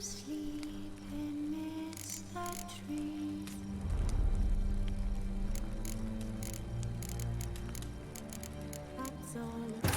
sleep amidst the trees. That's all.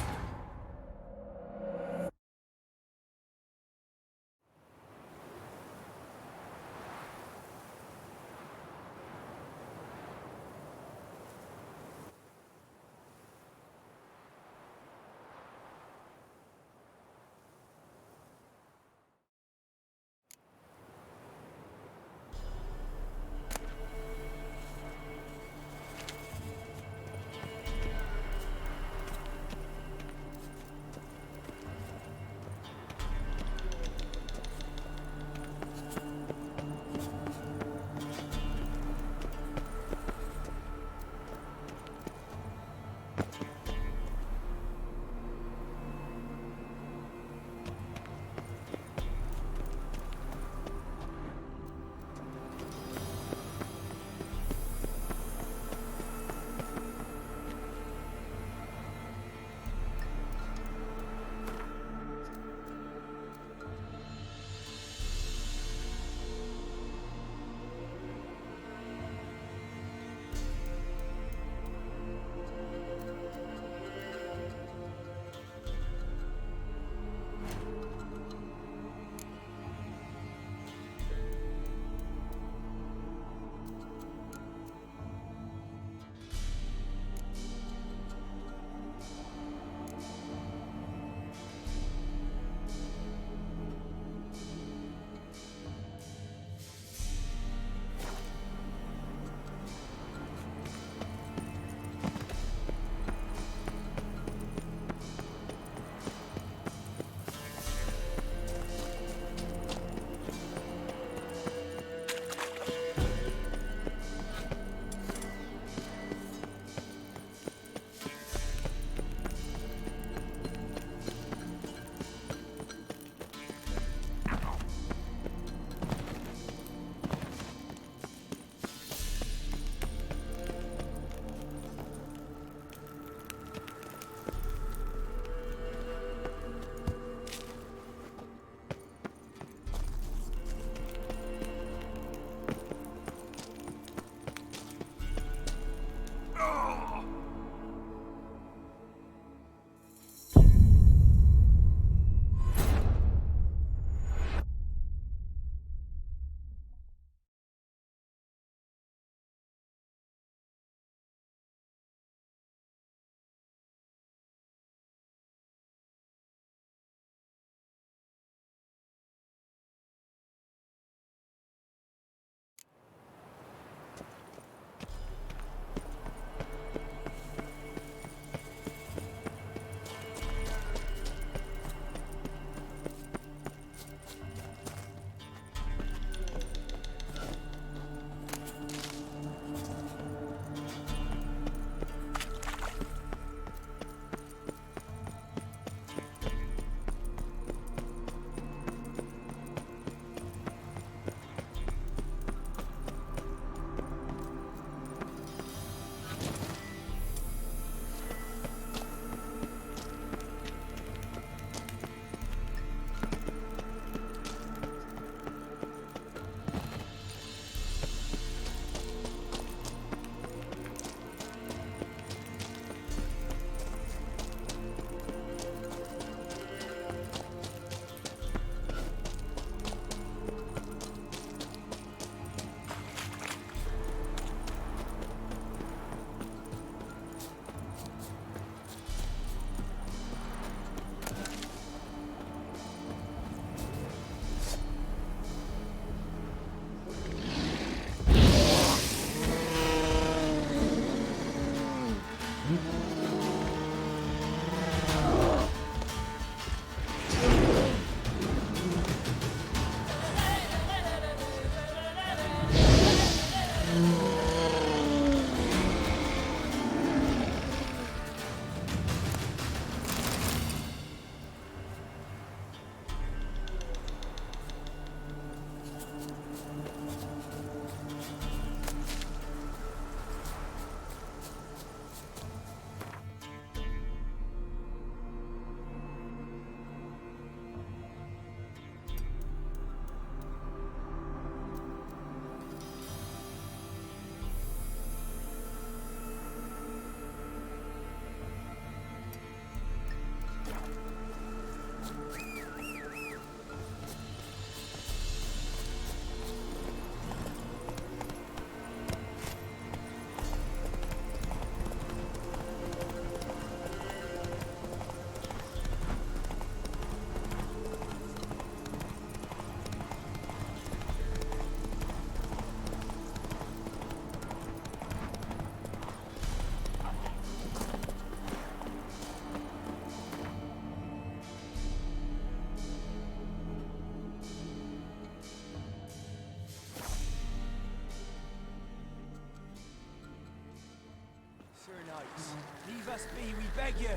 Leave us be, we beg you.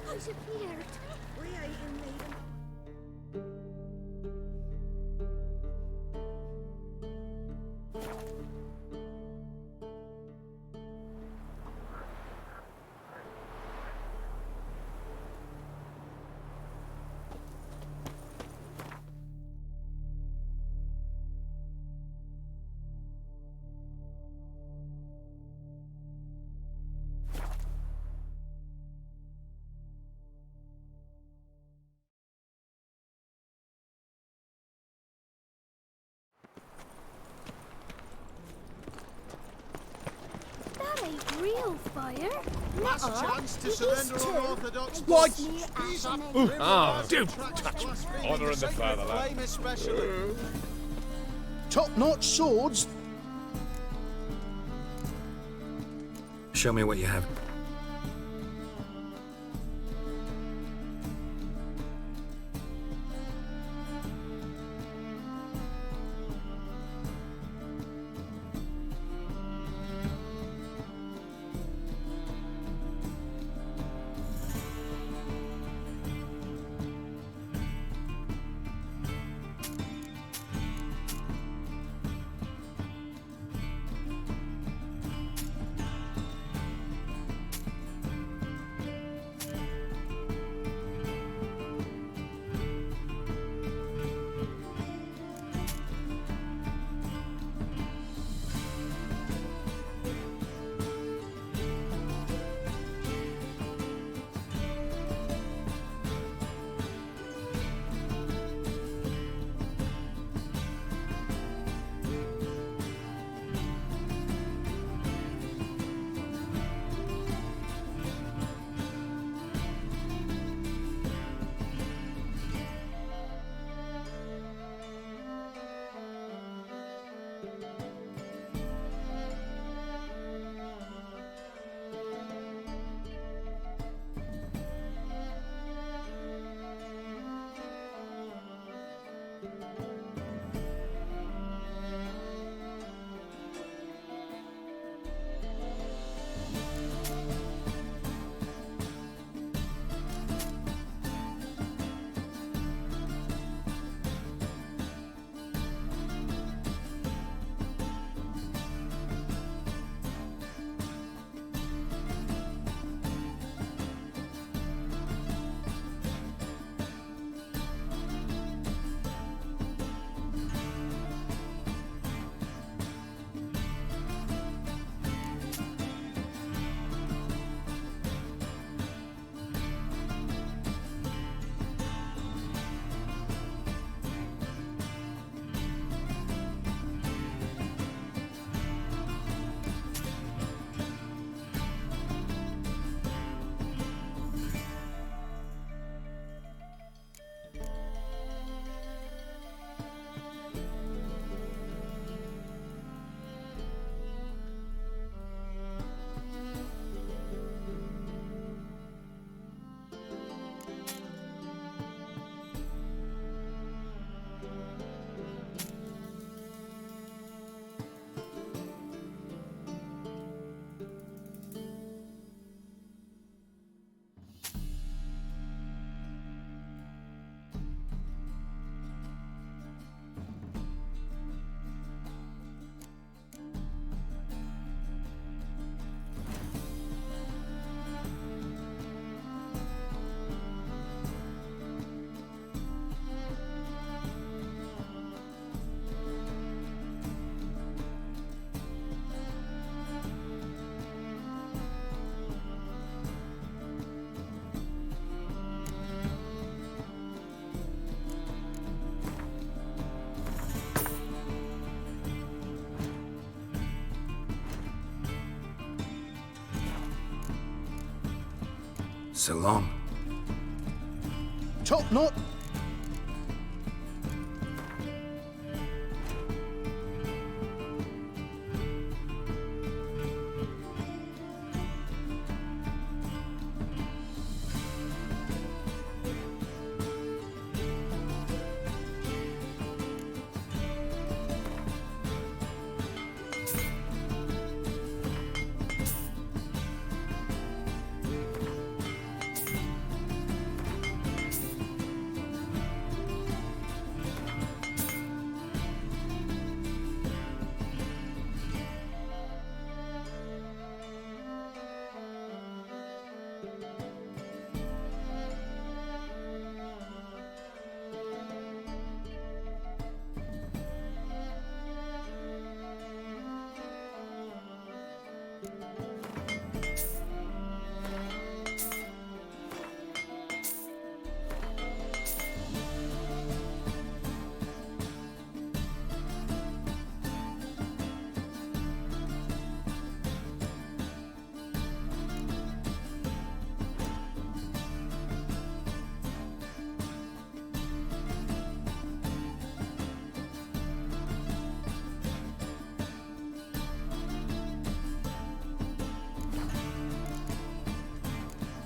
How's it weird? We ain't in leaving. That ain't real fire. Last chance to surrender unorthodox. What? Ah, Dude, touch honor in the fatherland. Especially. Top-notch swords. Show me what you have. So long. Top knot.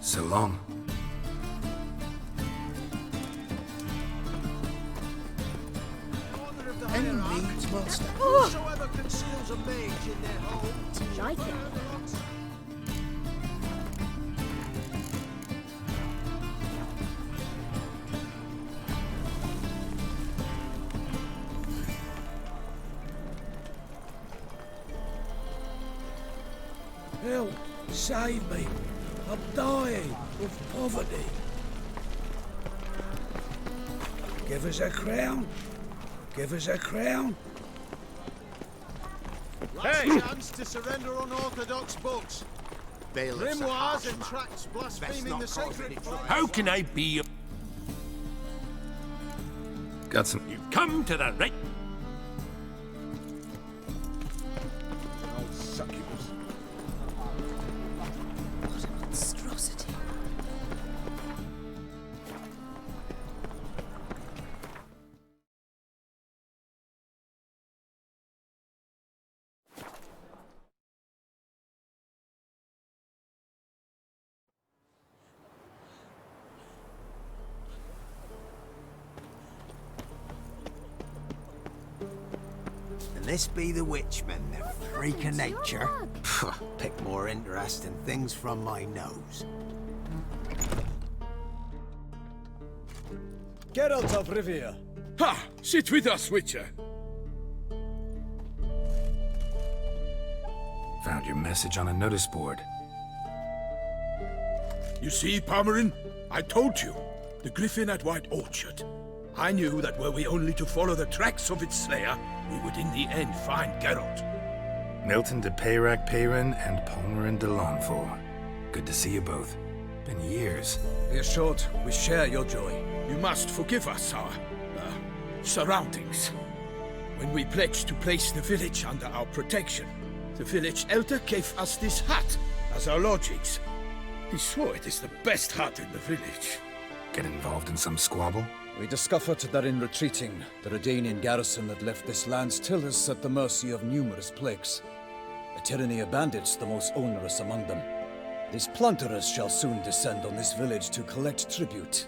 So long. Order of the Any hierarchy. needs master. Whosoever conceals a mage in their home. Do you like it? Help! Save me! I'm dying of poverty. Give us a crown. Give us a crown. Last chance to surrender unorthodox books. Grimoires and tracts blaspheming the sacred fire. How can I be? Got some. You've come to the right. Old succubus. What a monstrosity. And this be the witchman, the freak of nature. Pick more interesting things from my nose. Geralt of Rivia. Ha! Sit with us, Witcher. Found your message on a notice board. You see, Palmerin? I told you. The griffin at White Orchard. I knew that were we only to follow the tracks of its slayer, we would in the end find Geralt. Milton de Peyrac Peyrin and Palmerin de Lawnful. Good to see you both. Been years. Be assured, we share your joy. You must forgive us our surroundings. When we pledged to place the village under our protection, the village elder gave us this hut as our lodgings. He swore it is the best hut in the village. Get involved in some squabble? We discovered that in retreating, the Redanian garrison had left this land still is at the mercy of numerous plagues. A tyranny of bandits, the most onerous among them. These plunderers shall soon descend on this village to collect tribute.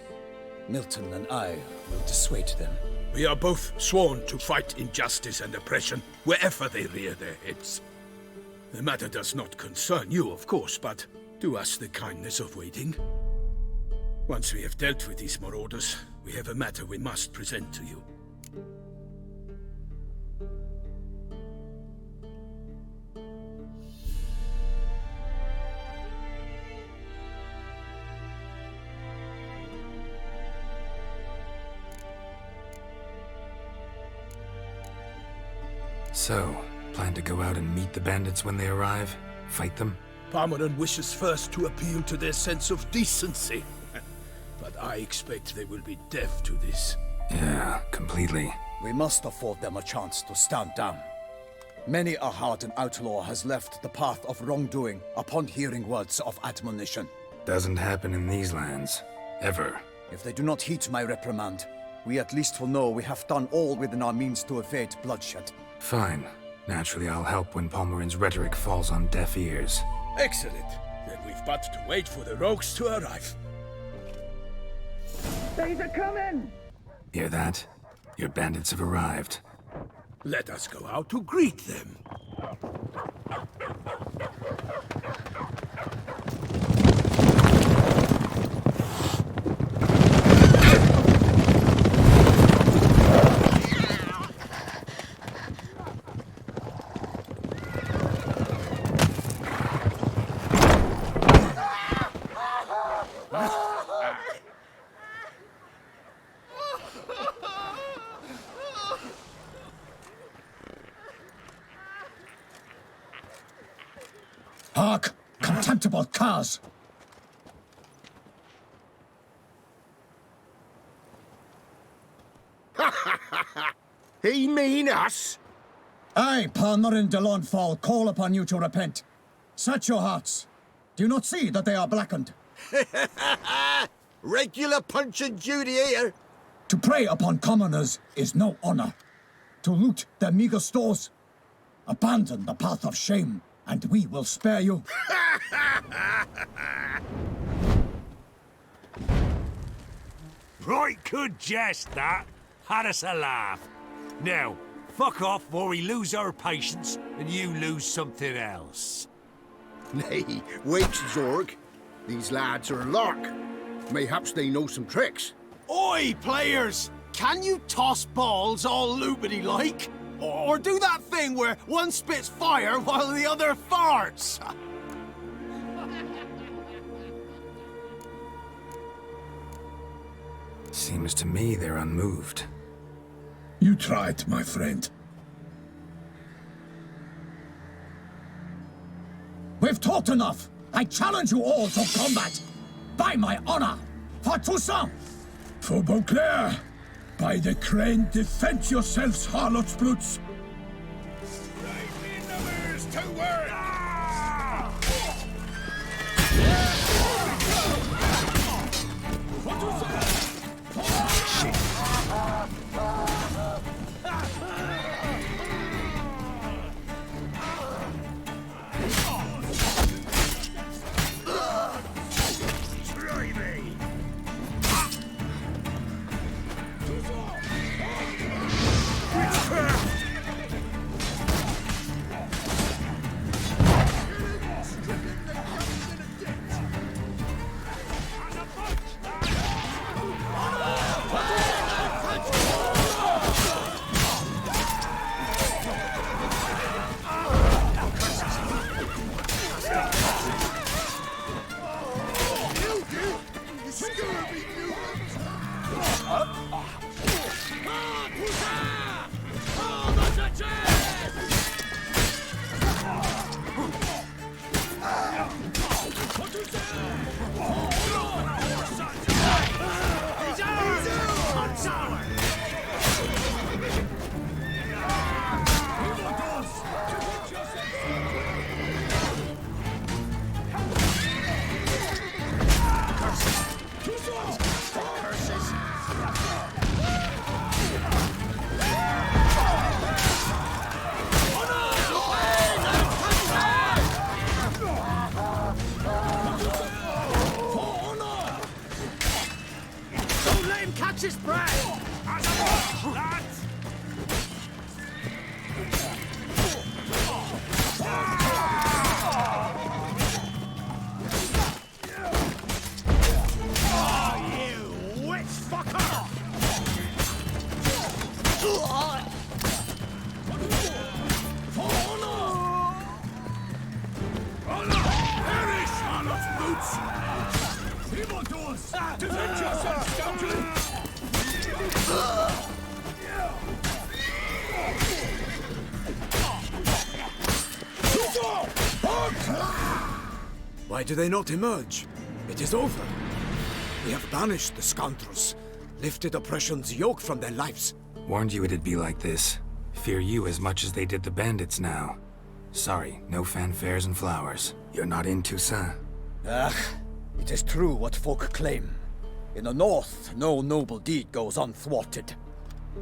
Milton and I will dissuade them. We are both sworn to fight injustice and oppression wherever they rear their heads. The matter does not concern you, of course, but do us the kindness of waiting. Once we have dealt with these marauders, we have a matter we must present to you. So, plan to go out and meet the bandits when they arrive? Fight them? Palmerin wishes first to appeal to their sense of decency. But I expect they will be deaf to this. Yeah, completely. We must afford them a chance to stand down. Many a hardened outlaw has left the path of wrongdoing upon hearing words of admonition. Doesn't happen in these lands. Ever. If they do not heed my reprimand, we at least will know we have done all within our means to evade bloodshed. Fine. Naturally, I'll help when Palmerin's rhetoric falls on deaf ears. Excellent. Then we've but to wait for the rogues to arrive. They's a coming! Hear that? Your bandits have arrived. Let us go out to greet them. Hark! Contemptible curs! He mean us? I, Palmerin de Lawnfall, call upon you to repent. Set your hearts. Do you not see that they are blackened? Regular Punch and Judy here. To prey upon commoners is no honor. To loot their meager stores, abandon the path of shame, and we will spare you. Right good jest, that. Had us a laugh. Now, fuck off before we lose our patience and you lose something else. Nay, wait, Zorg. These lads are a lark. Mayhaps they know some tricks. Oi, players! Can you toss balls all loopity-like? Or do that thing where one spits fire while the other farts? Seems to me they're unmoved. You tried, my friend. We've talked enough. I challenge you all to combat. By my honor, for Toussaint! For Beauclair, by the crane, defend yourselves, harlots brutes. Why do they not emerge? It is over. We have banished the scoundrels, lifted oppression's yoke from their lives. Warned you it'd be like this. Fear you as much as they did the bandits now. Sorry, no fanfares and flowers. You're not in Toussaint. Ah, It is true what folk claim. In the north, no noble deed goes unthwarted.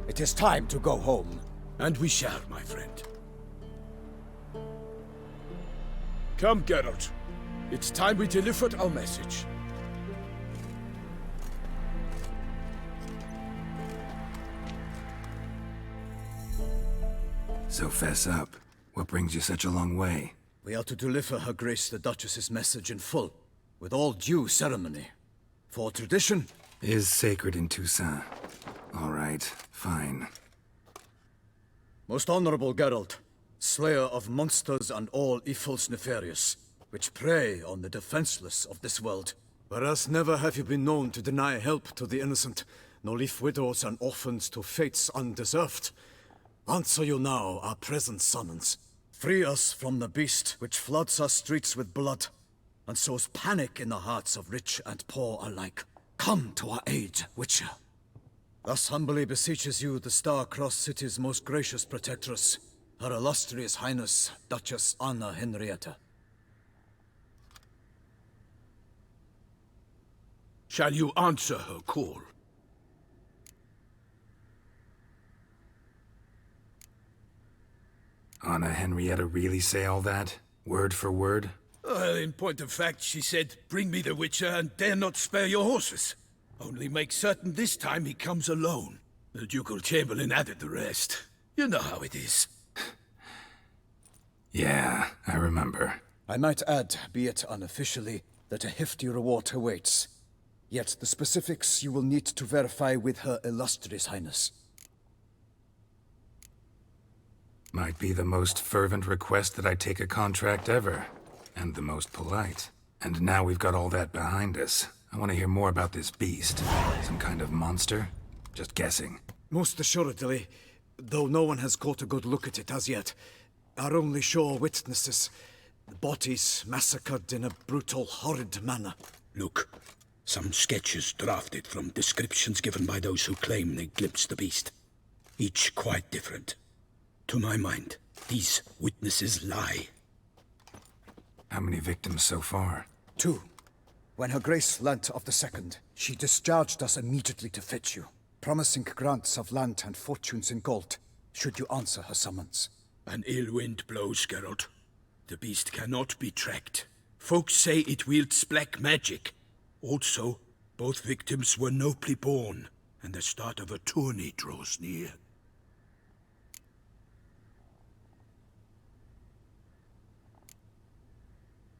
It is time to go home. And we shall, my friend. Come, Geralt. It's time we delivered our message. So fess up. What brings you such a long way? We are to deliver Her Grace the Duchess's message in full, with all due ceremony. For tradition is sacred in Toussaint. All right, fine. Most honorable Geralt, slayer of monsters and all evils nefarious, which prey on the defenseless of this world. Whereas never have you been known to deny help to the innocent, nor leave widows and orphans to fates undeserved. Answer you now our present summons. Free us from the beast which floods our streets with blood, and sows panic in the hearts of rich and poor alike. Come to our aid, Witcher. Thus humbly beseeches you the Star-Crossed City's most gracious protectress, Her Illustrious Highness, Duchess Anna Henrietta. Shall you answer her call? Anna Henrietta really say all that? Word for word? Well, in point of fact, she said, bring me the Witcher and dare not spare your horses. Only make certain this time he comes alone. The Ducal Chamberlain added the rest. You know how it is. Yeah, I remember. I might add, be it unofficially, that a hefty reward awaits. Yet the specifics you will need to verify with Her Illustrious Highness. Might be the most fervent request that I take a contract ever. And the most polite. And now we've got all that behind us. I want to hear more about this beast. Some kind of monster? Just guessing. Most assuredly, though no one has caught a good look at it as yet. Our only sure witnesses. The bodies massacred in a brutal, horrid manner. Look, some sketches drafted from descriptions given by those who claim they glimpsed the beast. Each quite different. To my mind, these witnesses lie. How many victims so far? 2. When Her Grace learnt of the second, she discharged us immediately to fetch you, promising grants of land and fortunes in gold, should you answer her summons. An ill wind blows, Geralt. The beast cannot be tracked. Folks say it wields black magic. Also, both victims were nobly born, and the start of a tourney draws near.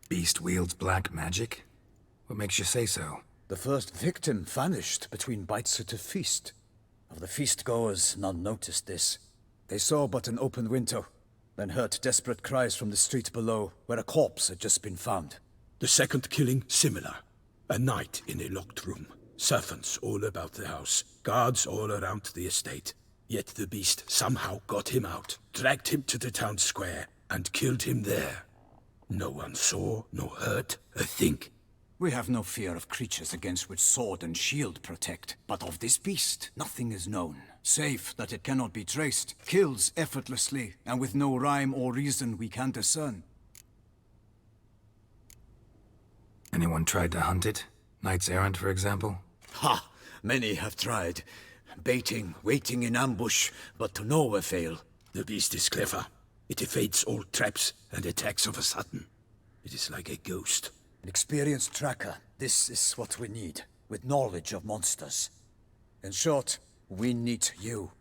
Beast wields black magic? What makes you say so? The first victim vanished between bites at a feast. Of the feast-goers, none noticed this. They saw but an open window, then heard desperate cries from the street below, where a corpse had just been found. The second killing, similar. A night in a locked room. Servants all about the house. Guards all around the estate. Yet the beast somehow got him out, dragged him to the town square, and killed him there. No one saw, nor heard a thing. We have no fear of creatures against which sword and shield protect. But of this beast, nothing is known. Save that it cannot be traced, kills effortlessly, and with no rhyme or reason we can discern. Anyone tried to hunt it? Knights errant, for example? Ha! Many have tried. Baiting, waiting in ambush, but to no avail. The beast is clever. It evades all traps and attacks of a sudden. It is like a ghost. An experienced tracker. This is what we need, with knowledge of monsters. In short, we need you.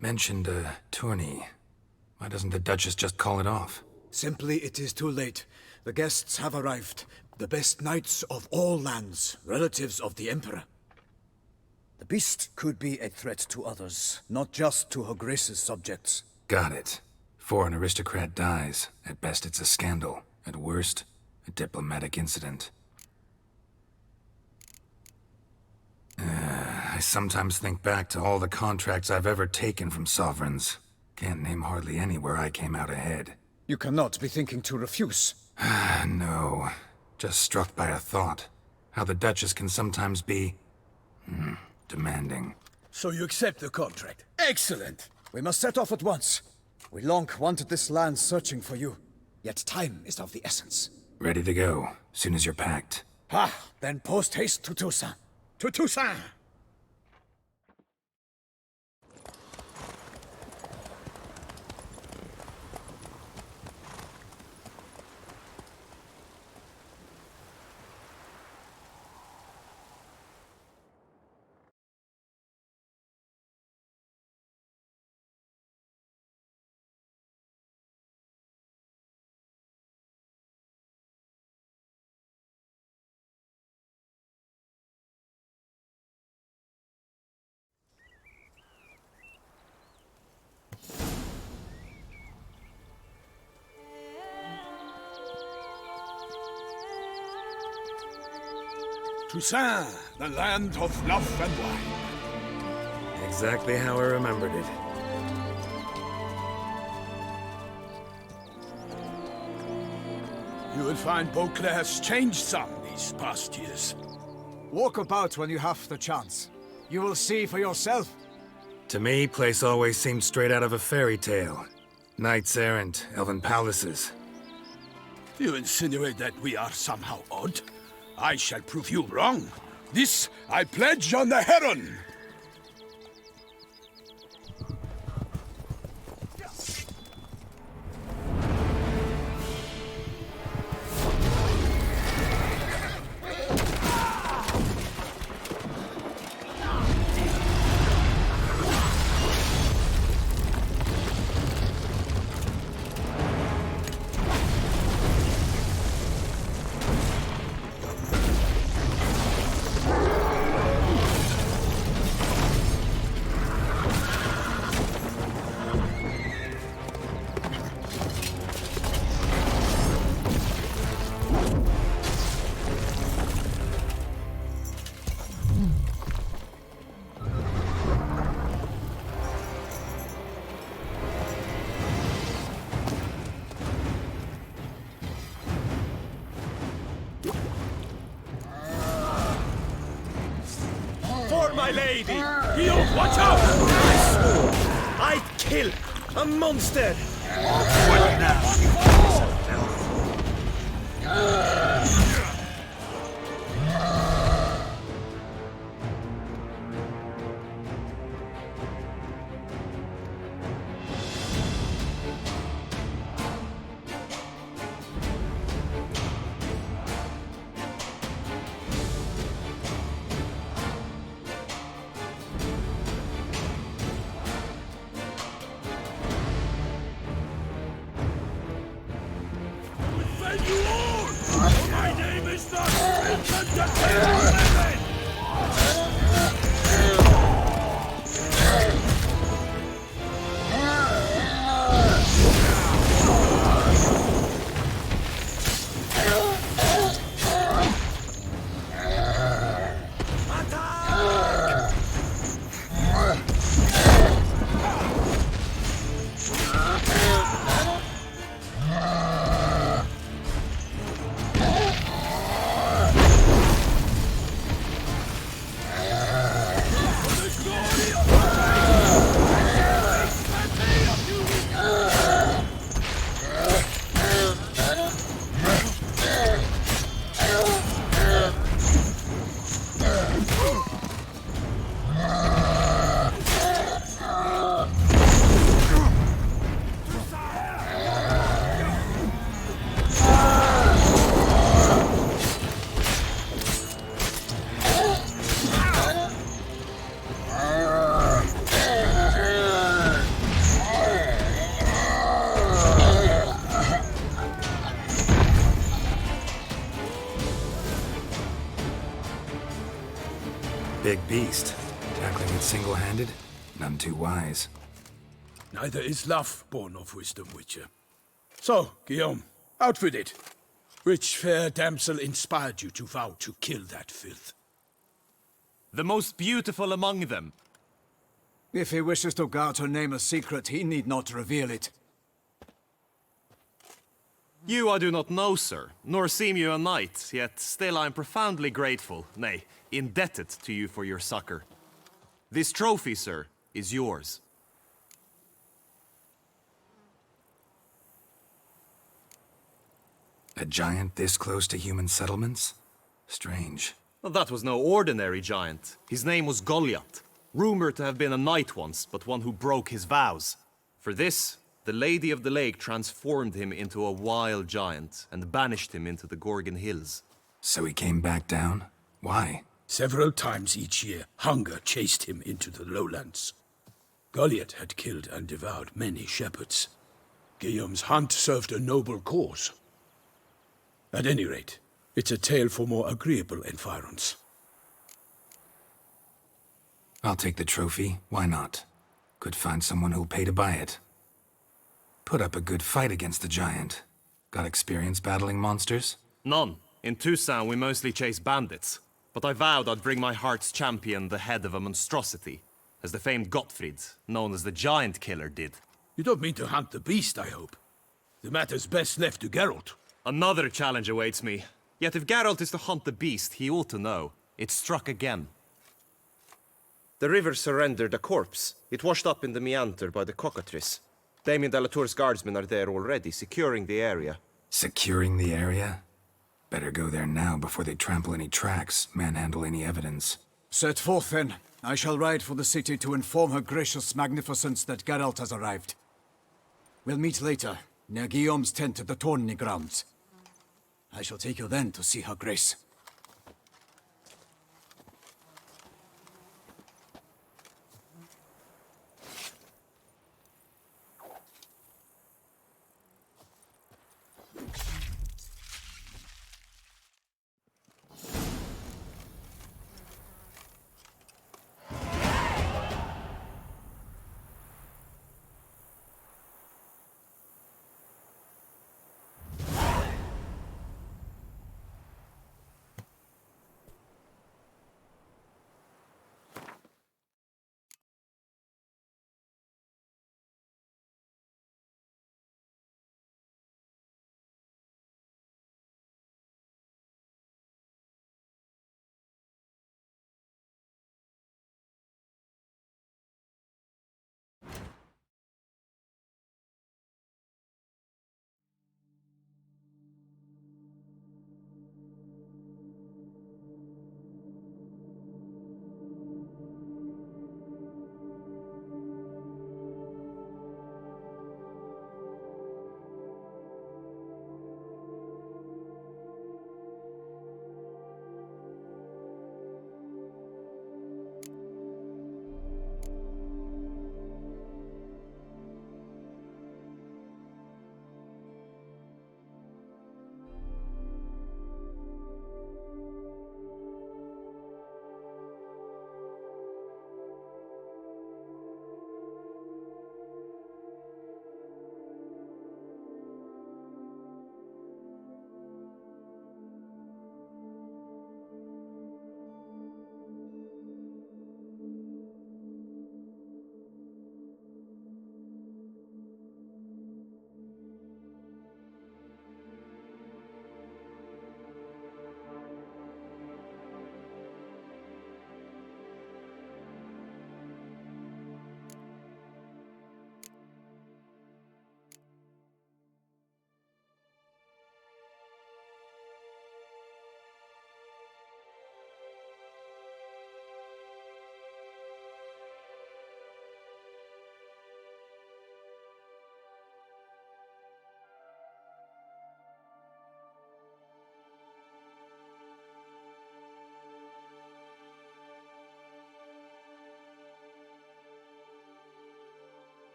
Mentioned a tourney. Why doesn't the Duchess just call it off? Simply, it is too late. The guests have arrived. The best knights of all lands, relatives of the Emperor. The beast could be a threat to others, not just to Her Grace's subjects. Got it. Before an aristocrat dies, at best it's a scandal. At worst, a diplomatic incident. I sometimes think back to all the contracts I've ever taken from sovereigns. Can't name hardly any where I came out ahead. You cannot be thinking to refuse. No. Just struck by a thought. How the Duchess can sometimes be... demanding. So you accept the contract. Excellent! We must set off at once. We long wanted this land searching for you. Yet time is of the essence. Ready to go, soon as you're packed. Ah, then post haste to Toussaint. To Toussaint! Toussaint, the land of love and wine. Exactly how I remembered it. You will find Beauclair's changed some these past years. Walk about when you have the chance. You will see for yourself. To me, place always seemed straight out of a fairy tale. Knights errant, elven palaces. You insinuate that we are somehow odd? I shall prove you wrong. This I pledge on the Heron. My lady! You watch out! I swore I'd kill a monster! What now? My name is not Vincent the King. Big beast. Tackling it single-handed? None too wise. Neither is love born of wisdom, Witcher. So, Guillaume, out with it. Which fair damsel inspired you to vow to kill that filth? The most beautiful among them. If he wishes to guard her name a secret, he need not reveal it. You I do not know, sir, nor seem you a knight, yet still I am profoundly grateful, nay, indebted to you for your succor. This trophy, sir, is yours. A giant this close to human settlements? Strange. Well, that was no ordinary giant. His name was Goliath. Rumored to have been a knight once, but one who broke his vows. For this, the Lady of the Lake transformed him into a wild giant and banished him into the Gorgon Hills. So he came back down? Why? Several times each year, hunger chased him into the lowlands. Goliath had killed and devoured many shepherds. Guillaume's hunt served a noble cause. At any rate, it's a tale for more agreeable environs. I'll take the trophy. Why not? Could find someone who'll pay to buy it. Put up a good fight against the giant. Got experience battling monsters? None. In Tucson, we mostly chase bandits. But I vowed I'd bring my heart's champion the head of a monstrosity, as the famed Gottfried, known as the Giant Killer, did. You don't mean to hunt the beast, I hope. The matter's best left to Geralt. Another challenge awaits me. Yet if Geralt is to hunt the beast, he ought to know. It struck again. The river surrendered a corpse. It washed up in the meander by the cockatrice. Damien de la Tour's guardsmen are there already, securing the area. Securing the area? Better go there now before they trample any tracks, manhandle any evidence. Set forth, then. I shall ride for the city to inform her gracious magnificence that Geralt has arrived. We'll meet later, near Guillaume's tent at the tourney grounds. I shall take you then to see her grace.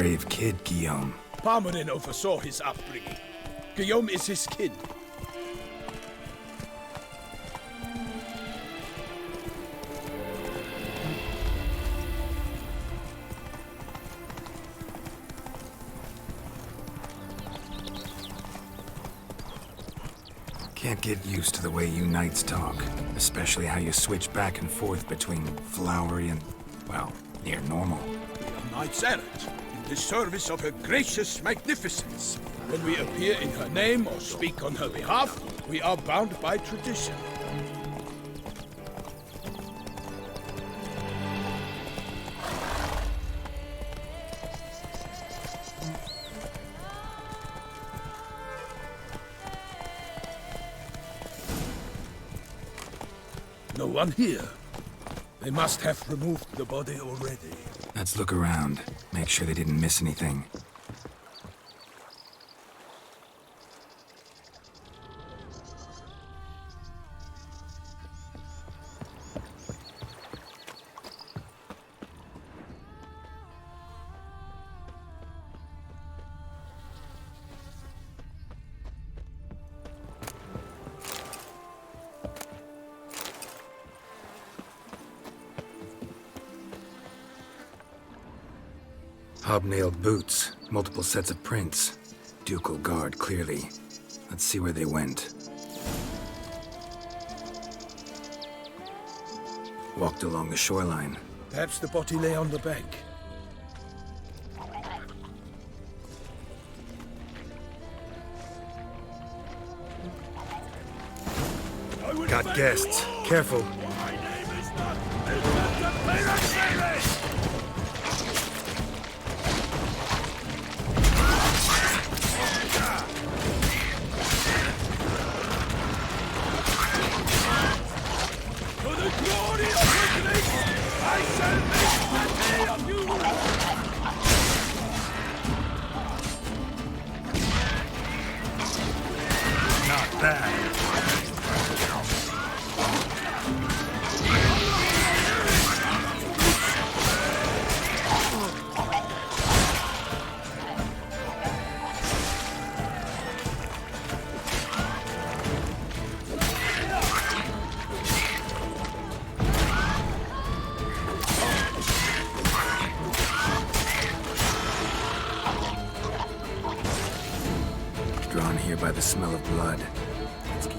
brave kid, Guillaume. Parmanin oversaw his upbringing. Guillaume is his kin. Can't get used to the way you knights talk, especially how you switch back and forth between flowery and, well, near normal. We are knights errant, in the service of her gracious magnificence. When we appear in her name or speak on her behalf, we are bound by tradition. No one here. They must have removed the body already. Let's look around. Make sure they didn't miss anything. Hobnailed boots, multiple sets of prints. Ducal guard, clearly. Let's see where they went. Walked along the shoreline. Perhaps the body lay on the bank. Got guests. Careful. Not bad. Drawn here by the smell of blood. Let's keep...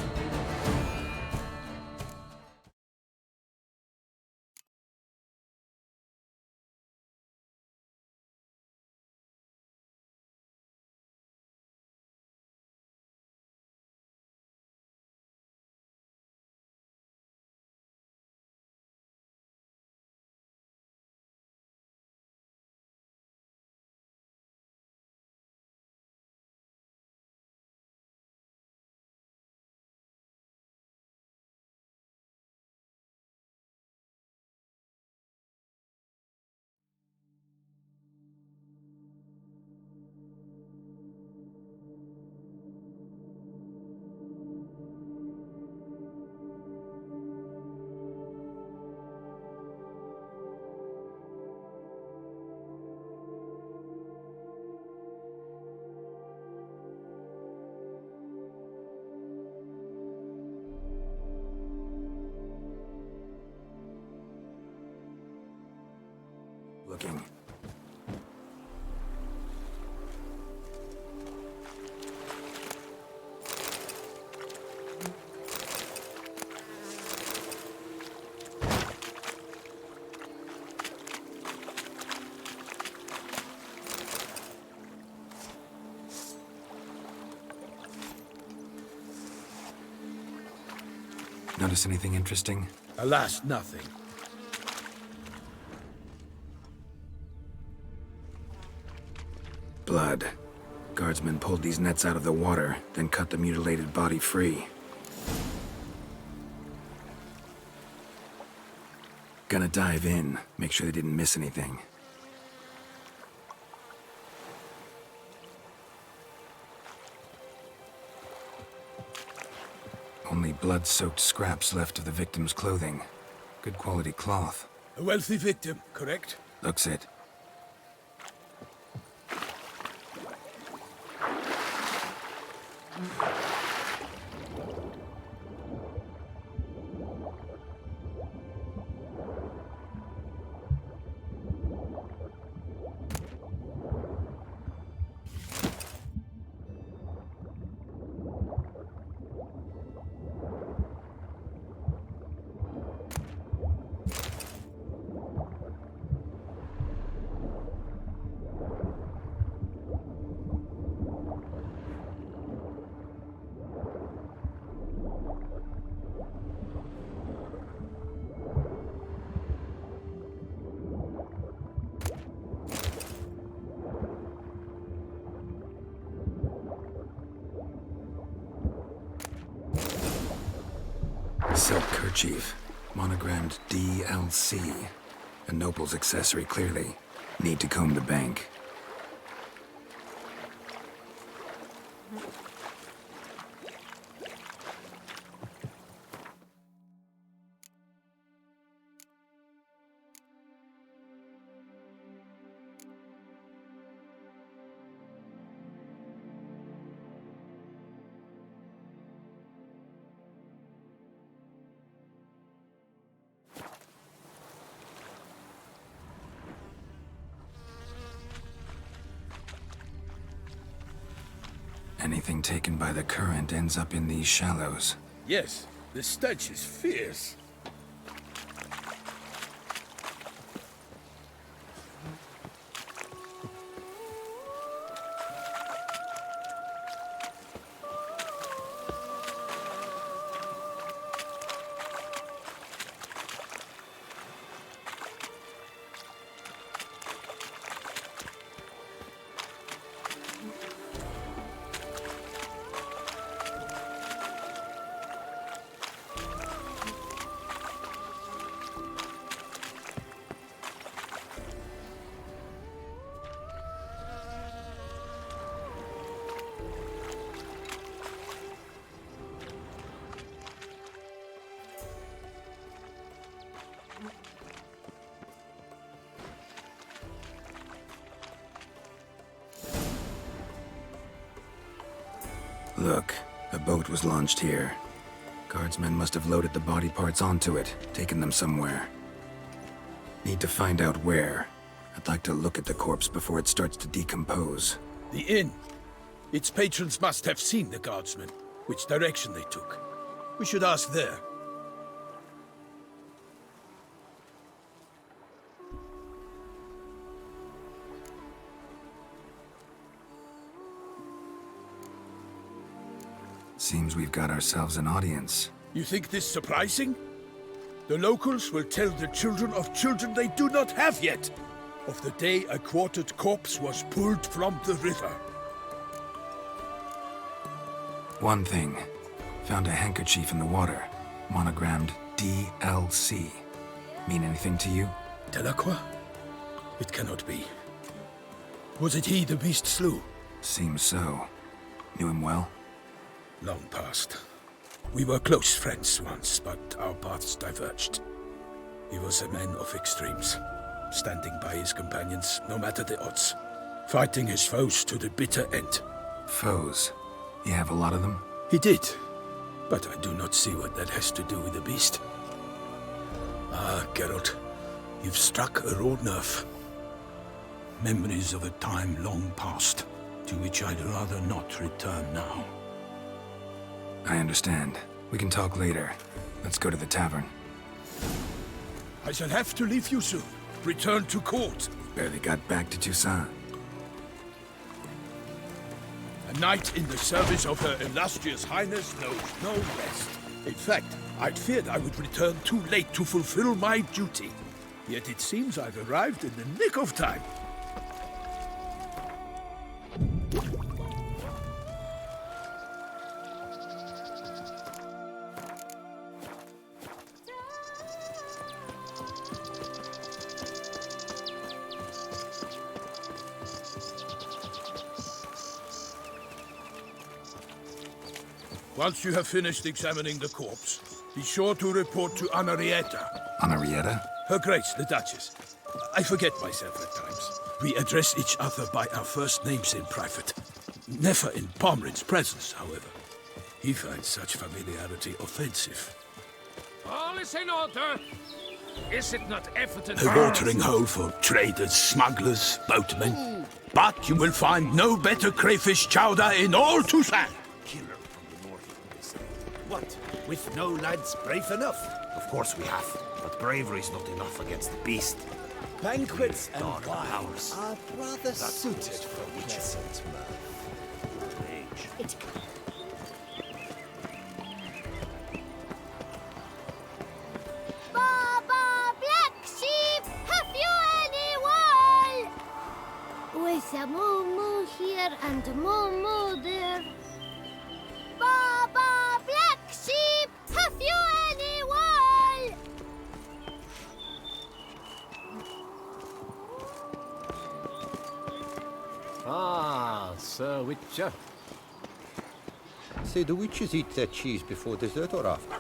Looking. Notice anything interesting? Alas, nothing. Blood. Guardsmen pulled these nets out of the water, then cut the mutilated body free. Gonna dive in, make sure they didn't miss anything. Only blood-soaked scraps left of the victim's clothing. Good quality cloth. A wealthy victim, correct? Looks it. silk kerchief, monogrammed DLC. A noble's accessory, clearly. Need to comb the bank. Anything taken by the current ends up in these shallows. Yes, the stench is fierce. Look, a boat was launched here. Guardsmen must have loaded the body parts onto it, taken them somewhere. Need to find out where. I'd like to look at the corpse before it starts to decompose. The inn. Its patrons must have seen the guardsmen, which direction they took. We should ask there. Seems we've got ourselves an audience. You think this surprising? The locals will tell the children of children they do not have yet, of the day a quartered corpse was pulled from the river. One thing. Found a handkerchief in the water. Monogrammed DLC. Mean anything to you? Delacroix? It cannot be. Was it he the beast slew? Seems so. Knew him well? Long past. We were close friends once, but our paths diverged. He was a man of extremes, standing by his companions, no matter the odds, fighting his foes to the bitter end. Foes? You have a lot of them? He did, but I do not see what that has to do with the beast. Ah, Geralt, you've struck a raw nerve. Memories of a time long past, to which I'd rather not return now. I understand. We can talk later. Let's go to the tavern. I shall have to leave you soon. Return to court. Barely got back to Toussaint. A knight in the service of Her Illustrious Highness knows no rest. In fact, I'd feared I would return too late to fulfill my duty. Yet it seems I've arrived in the nick of time. Once you have finished examining the corpse, be sure to report to Anarietta. Anarietta? Her Grace, the Duchess. I forget myself at times. We address each other by our first names in private. Never in Pomrin's presence, however. He finds such familiarity offensive. All is in order. Is it not evident? A watering hole for traders, smugglers, boatmen. But you will find no better crayfish chowder in all Toussaint. What? With no lads brave enough? Of course we have, but bravery's not enough against the beast. Banquets and Dark wine powers. are rather suited for pleasant mirth. It... Baba, black sheep, have you any wool? With a moo-moo here and a moo-moo there. Baba, black sheep, have you any Ah, Sir Witcher. Say, do witches eat their cheese before dessert or after?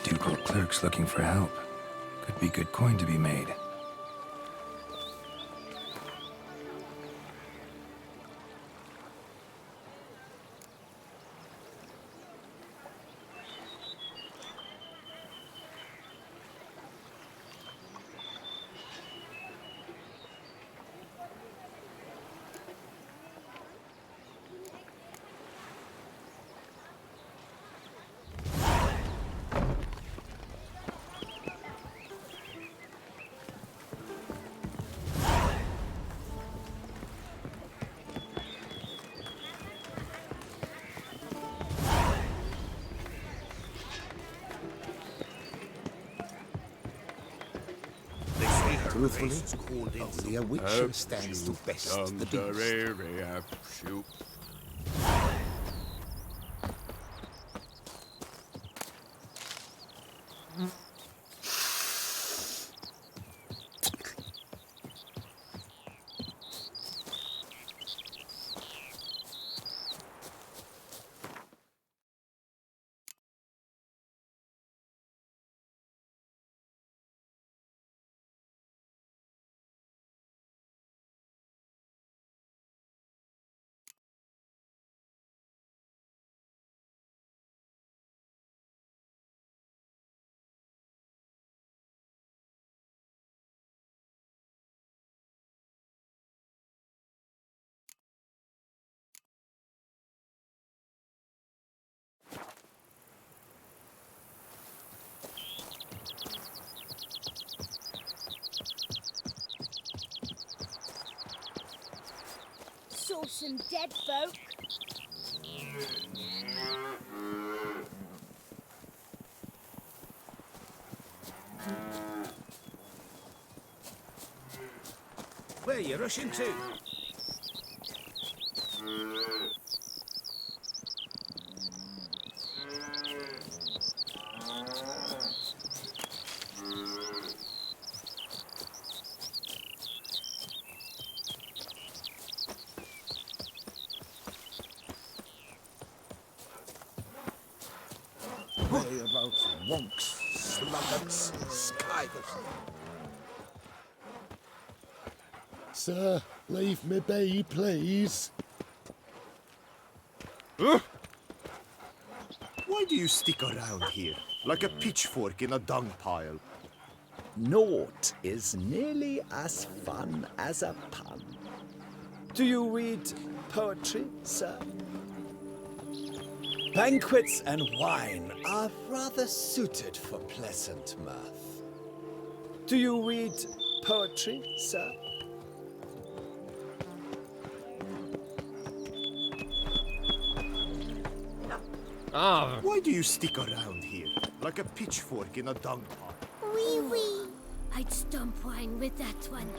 Ducal clerks looking for help. Could be good coin to be made. Truthfully, only a witcher stands to best the beast. Saw some dead folk. Where you rushing to? Whereabouts wonks, sluggards, skivers. Sir, leave me be, please. Why do you stick around here, like a pitchfork in a dung pile? Naught is nearly as fun as a pun. Do you read poetry, sir? Banquets and wine are rather suited for pleasant mirth. Do you read poetry, sir? Ah. Why do you stick around here, like a pitchfork in a dung pot? Wee wee. I'd stump wine with that one.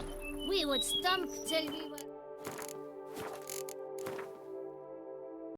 We would stump till we were...